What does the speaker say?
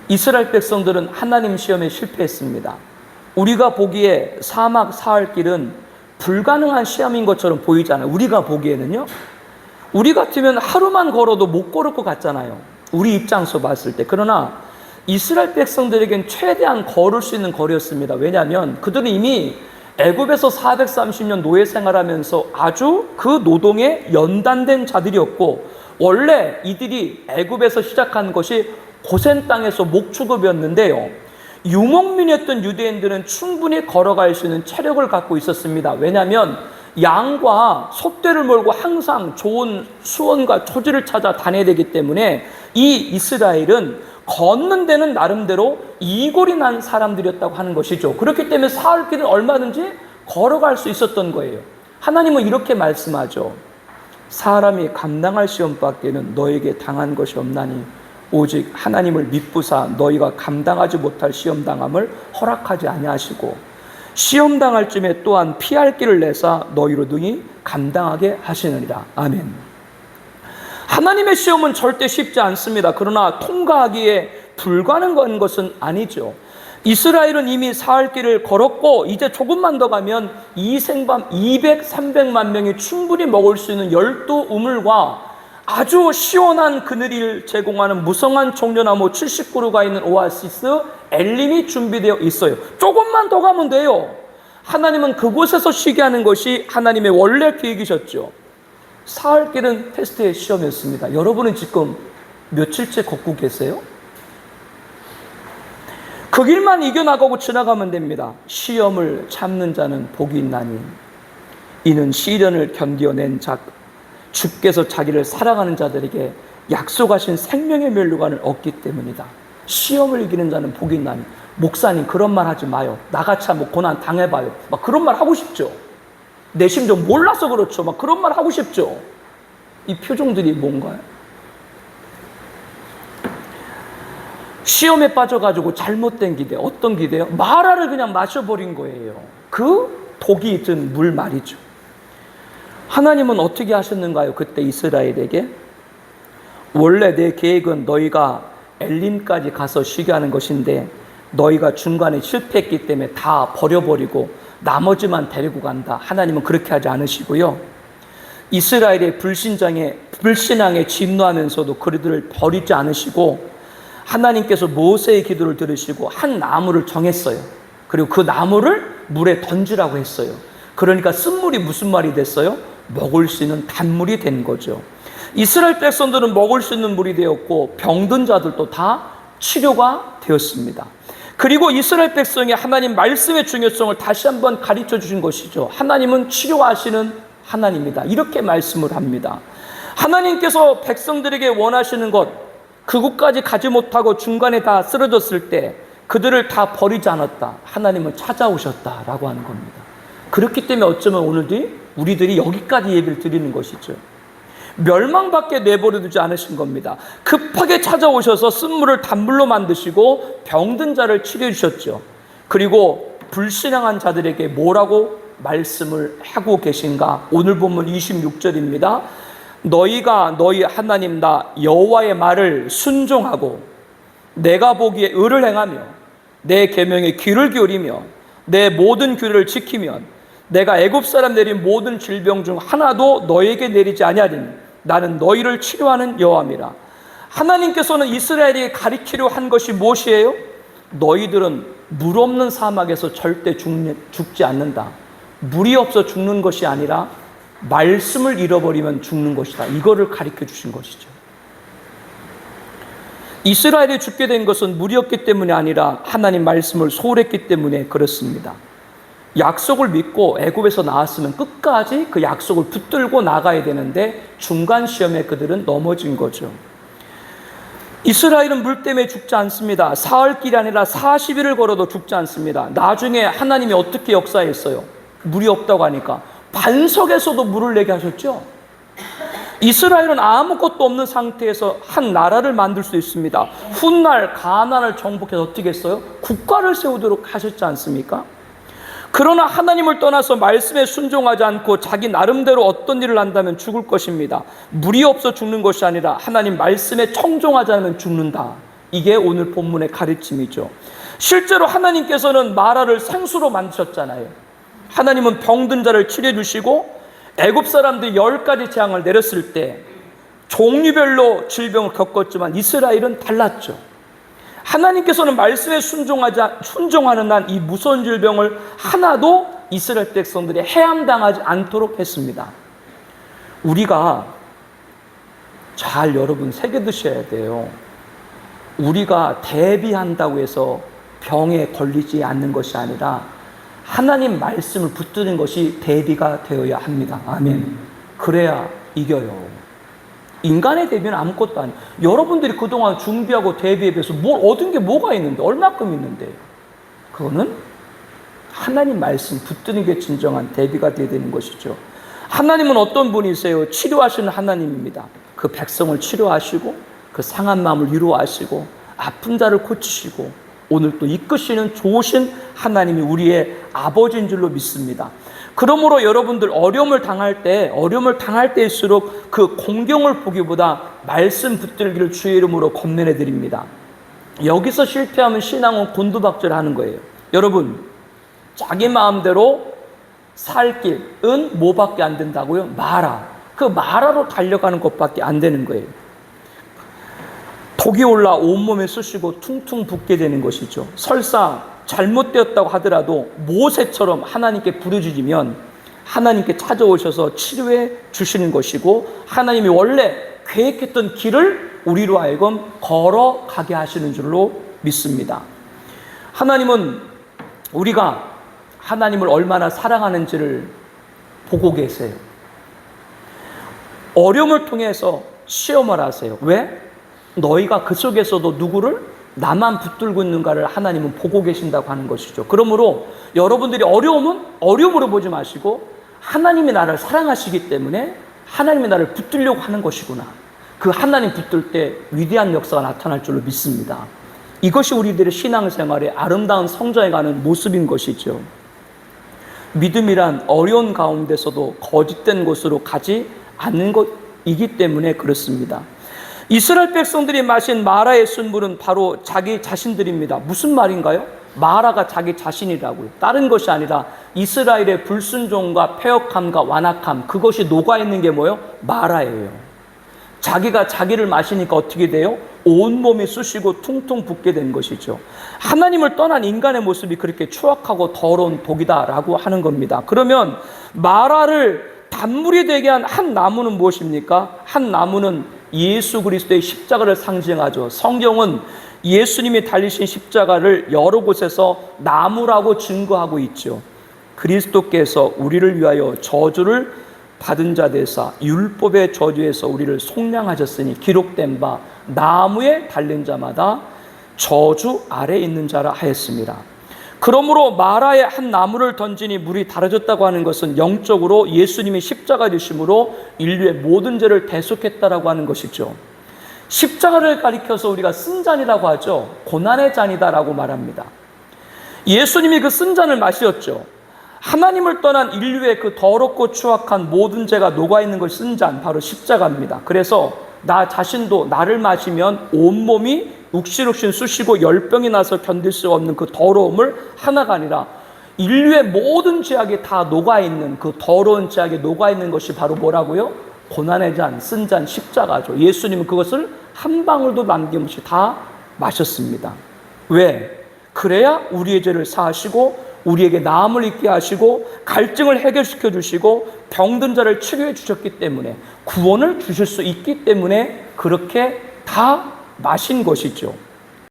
이스라엘 백성들은 하나님 시험에 실패했습니다. 우리가 보기에 사막 사할 길은 불가능한 시험인 것처럼 보이잖아요. 우리가 보기에는요. 우리 같으면 하루만 걸어도 못 걸을 것 같잖아요. 우리 입장에서 봤을 때. 그러나 이스라엘 백성들에겐 최대한 걸을 수 있는 거리였습니다. 왜냐하면 그들은 이미 애굽에서 430년 노예 생활하면서 아주 그 노동에 연단된 자들이었고, 원래 이들이 애굽에서 시작한 것이 고센 땅에서 목축업이었는데요, 유목민이었던 유대인들은 충분히 걸어갈 수 있는 체력을 갖고 있었습니다. 왜냐하면 양과 소떼를 몰고 항상 좋은 수원과 초지를 찾아 다녀야 되기 때문에 이 이스라엘은 걷는 데는 나름대로 이골이 난 사람들이었다고 하는 것이죠. 그렇기 때문에 사흘 길은 얼마든지 걸어갈 수 있었던 거예요. 하나님은 이렇게 말씀하죠. 사람이 감당할 시험밖에는 너에게 당한 것이 없나니 오직 하나님을 믿부사 너희가 감당하지 못할 시험당함을 허락하지 아니하시고 시험당할 쯤에 또한 피할 길을 내사 너희로 능히 감당하게 하시느니라. 아멘. 하나님의 시험은 절대 쉽지 않습니다. 그러나 통과하기에 불가능한 것은 아니죠. 이스라엘은 이미 사흘 길을 걸었고 이제 조금만 더 가면 이 생밤 200, 300만 명이 충분히 먹을 수 있는 12 우물과 아주 시원한 그늘을 제공하는 무성한 종려나무 70그루가 있는 오아시스 엘림이 준비되어 있어요. 조금만 더 가면 돼요. 하나님은 그곳에서 쉬게 하는 것이 하나님의 원래 계획이셨죠. 사흘 길은 테스트의 시험이었습니다. 여러분은 지금 며칠째 걷고 계세요? 그 길만 이겨나가고 지나가면 됩니다. 시험을 참는 자는 복이 있나니 이는 시련을 견뎌낸 자 주께서 자기를 사랑하는 자들에게 약속하신 생명의 멸류관을 얻기 때문이다. 시험을 이기는 자는 복이 있나니. 목사님 그런 말 하지 마요. 나같이 한번 고난 당해봐요. 막 그런 말 하고 싶죠. 내 심정 몰라서 그렇죠. 막 그런 말 하고 싶죠. 이 표정들이 뭔가요? 시험에 빠져가지고 잘못된 기대. 어떤 기대요? 마라를 그냥 마셔버린 거예요. 그 독이 든 물 말이죠. 하나님은 어떻게 하셨는가요? 그때 이스라엘에게 원래 내 계획은 너희가 엘림까지 가서 쉬게 하는 것인데 너희가 중간에 실패했기 때문에 다 버려버리고 나머지만 데리고 간다. 하나님은 그렇게 하지 않으시고요. 이스라엘의 불신앙에 진노하면서도 그들을 버리지 않으시고 하나님께서 모세의 기도를 들으시고 한 나무를 정했어요. 그리고 그 나무를 물에 던지라고 했어요. 그러니까 쓴물이 무슨 말이 됐어요? 먹을 수 있는 단물이 된 거죠. 이스라엘 백성들은 먹을 수 있는 물이 되었고 병든 자들도 다 치료가 되었습니다. 그리고 이스라엘 백성이 하나님 말씀의 중요성을 다시 한번 가르쳐 주신 것이죠. 하나님은 치료하시는 하나님이다. 이렇게 말씀을 합니다. 하나님께서 백성들에게 원하시는 것, 그곳까지 가지 못하고 중간에 다 쓰러졌을 때 그들을 다 버리지 않았다. 하나님은 찾아오셨다라고 하는 겁니다. 그렇기 때문에 어쩌면 오늘도 우리들이 여기까지 얘기를 드리는 것이죠. 멸망밖에 내버려 두지 않으신 겁니다. 급하게 찾아오셔서 쓴물을 단물로 만드시고 병든 자를 치료해 주셨죠. 그리고 불신앙한 자들에게 뭐라고 말씀을 하고 계신가? 오늘 본문 26절입니다. 너희가 너희 하나님 나 여호와의 말을 순종하고 내가 보기에 의를 행하며 내 계명에 귀를 기울이며 내 모든 규례를 지키면 내가 애굽 사람 내린 모든 질병 중 하나도 너에게 내리지 아니하리니 나는 너희를 치료하는 여호와니라. 하나님께서는 이스라엘에게 가리키려 한 것이 무엇이에요? 너희들은 물 없는 사막에서 절대 죽지 않는다. 물이 없어 죽는 것이 아니라 말씀을 잃어버리면 죽는 것이다. 이거를 가르쳐 주신 것이죠. 이스라엘이 죽게 된 것은 물이 없기 때문이 아니라 하나님 말씀을 소홀했기 때문에 그렇습니다. 약속을 믿고 애굽에서 나왔으면 끝까지 그 약속을 붙들고 나가야 되는데 중간 시험에 그들은 넘어진 거죠. 이스라엘은 물 때문에 죽지 않습니다. 사흘 길이 아니라 40일을 걸어도 죽지 않습니다. 나중에 하나님이 어떻게 역사했어요? 물이 없다고 하니까 반석에서도 물을 내게 하셨죠. 이스라엘은 아무것도 없는 상태에서 한 나라를 만들 수 있습니다. 훗날 가나안을 정복해서 어떻게 했어요? 국가를 세우도록 하셨지 않습니까? 그러나 하나님을 떠나서 말씀에 순종하지 않고 자기 나름대로 어떤 일을 한다면 죽을 것입니다. 물이 없어 죽는 것이 아니라 하나님 말씀에 청종하지 않으면 죽는다. 이게 오늘 본문의 가르침이죠. 실제로 하나님께서는 마라를 생수로 만드셨잖아요. 하나님은 병든 자를 치료해 주시고 애굽 사람들이 10가지 재앙을 내렸을 때 종류별로 질병을 겪었지만 이스라엘은 달랐죠. 하나님께서는 말씀에 순종하는 한 이 무서운 질병을 하나도 이스라엘 백성들이 해함당하지 않도록 했습니다. 우리가 잘 여러분 새겨두셔야 돼요. 우리가 대비한다고 해서 병에 걸리지 않는 것이 아니라 하나님 말씀을 붙드는 것이 대비가 되어야 합니다. 아멘. 그래야 이겨요. 인간의 대비는 아무것도 아니에요. 여러분들이 그동안 준비하고 대비에 비해서 뭘 얻은 게 뭐가 있는데, 얼마큼 있는데, 그거는 하나님 말씀 붙드는 게 진정한 대비가 되어야 되는 것이죠. 하나님은 어떤 분이세요? 치료하시는 하나님입니다. 그 백성을 치료하시고 그 상한 마음을 위로하시고 아픈 자를 고치시고 오늘 또 이끄시는 좋으신 하나님이 우리의 아버지인 줄로 믿습니다. 그러므로 여러분들 어려움을 당할 때일수록 그 공경을 보기보다 말씀 붙들기를 주의 이름으로 권면해 드립니다. 여기서 실패하면 신앙은 곤두박질하는 거예요. 여러분, 자기 마음대로 살 길은 뭐밖에 안 된다고요? 마라. 그 마라로 달려가는 것밖에 안 되는 거예요. 독이 올라 온몸에 쑤시고 퉁퉁 붓게 되는 것이죠. 설사 잘못되었다고 하더라도 모세처럼 하나님께 부르짖으면 하나님께 찾아오셔서 치료해 주시는 것이고 하나님이 원래 계획했던 길을 우리로 하여금 걸어가게 하시는 줄로 믿습니다. 하나님은 우리가 하나님을 얼마나 사랑하는지를 보고 계세요. 어려움을 통해서 시험을 하세요. 왜? 너희가 그 속에서도 누구를? 나만 붙들고 있는가를 하나님은 보고 계신다고 하는 것이죠. 그러므로 여러분들이 어려움은 어려움으로 보지 마시고 하나님이 나를 사랑하시기 때문에 하나님이 나를 붙들려고 하는 것이구나. 그 하나님 붙들 때 위대한 역사가 나타날 줄로 믿습니다. 이것이 우리들의 신앙생활의 아름다운 성장해 가는 모습인 것이죠. 믿음이란 어려운 가운데서도 거짓된 곳으로 가지 않는 것이기 때문에 그렇습니다. 이스라엘 백성들이 마신 마라의 순물은 바로 자기 자신들입니다. 무슨 말인가요? 마라가 자기 자신이라고요. 다른 것이 아니라 이스라엘의 불순종과 패역함과 완악함, 그것이 녹아있는 게 뭐예요? 마라예요. 자기가 자기를 마시니까 어떻게 돼요? 온몸이 쑤시고 퉁퉁 붓게 된 것이죠. 하나님을 떠난 인간의 모습이 그렇게 추악하고 더러운 독이다라고 하는 겁니다. 그러면 마라를 단물이 되게 한 한 나무는 무엇입니까? 한 나무는 예수 그리스도의 십자가를 상징하죠. 성경은 예수님이 달리신 십자가를 여러 곳에서 나무라고 증거하고 있죠. 그리스도께서 우리를 위하여 저주를 받은 자 되사 율법의 저주에서 우리를 속량하셨으니 기록된 바 나무에 달린 자마다 저주 아래 있는 자라 하였습니다. 그러므로 마라의 한 나무를 던지니 물이 달아졌다고 하는 것은 영적으로 예수님이 십자가 되심으로 인류의 모든 죄를 대속했다라고 하는 것이죠. 십자가를 가리켜서 우리가 쓴 잔이라고 하죠. 고난의 잔이다라고 말합니다. 예수님이 그 쓴 잔을 마셨죠. 하나님을 떠난 인류의 그 더럽고 추악한 모든 죄가 녹아있는 걸 쓴 잔, 바로 십자가입니다. 그래서 나 자신도 나를 마시면 온몸이 욱신욱신 쑤시고 열병이 나서 견딜 수 없는 그 더러움을 하나가 아니라 인류의 모든 죄악이 다 녹아있는 그 더러운 죄악에 녹아있는 것이 바로 뭐라고요? 고난의 잔, 쓴 잔, 십자가죠. 예수님은 그것을 한 방울도 남김없이 다 마셨습니다. 왜? 그래야 우리의 죄를 사하시고 우리에게 나음을 있게 하시고 갈증을 해결시켜 주시고 병든 자를 치료해 주셨기 때문에 구원을 주실 수 있기 때문에 그렇게 다 마신 것이죠.